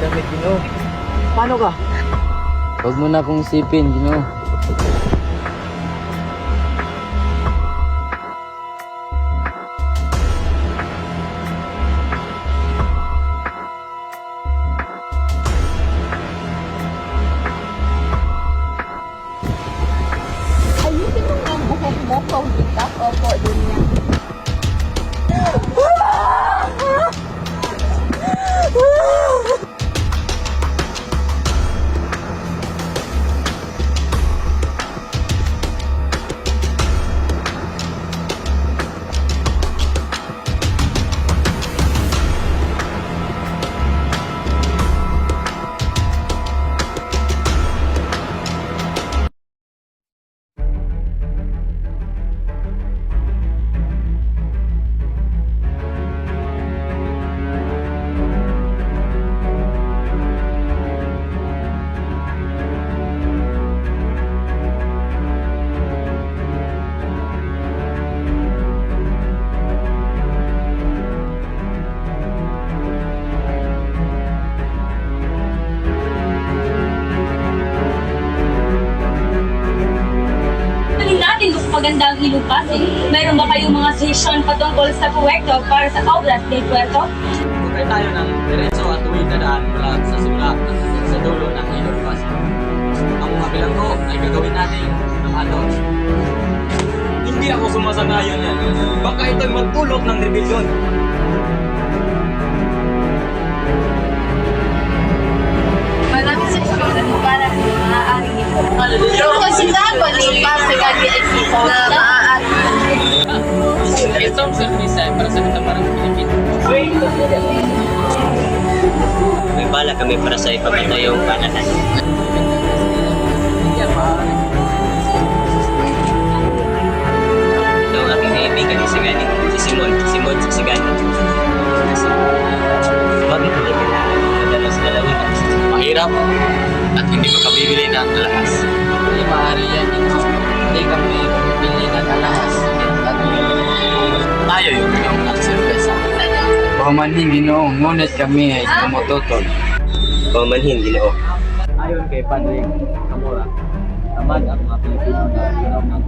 damit, Ginoo. Paano ka? Huwag mo na akong isipin, Ginoo. Ayusin mo nga ang buhok mo, Paulita. Opo, din yan. Natin kung maganda ang ilupas eh. Mayroon ba kayong mga session patungkol sa proyekto para sa Aulas del Puerto? Bukay tayo ng diretso at tuwid na daan mula sa simula sa dulo ng Ilog Pasig. Ang mga bilanggo ay gagawin natin ng aton. Hindi ako sumasangayon yan. Baka ito'y magtulot ng rebelyon. Maraming sa isulat mo para maaari ito. Yung sinabi ni Pasig na maaari. Itong service ay para sa katamarang Pilipino. May bala kami para sa ipapatayong bananan. Ito ang aking kaibigan si Sagani, si Simon si Sagani. Bakit hindi ka na madala sa lalawigan? Mahirap at hindi makabibili ng alahas. Hindi maaari yan, Ginoo. Hindi kami bumibili ng alahas. At tayo yung ang service. Pamanhin, Ginoo, ngunit kami ay tumututol. Pamanhin, Ginoo. Ayon kay Padre Camora, tamad ang mga Pilipino na ginaw ng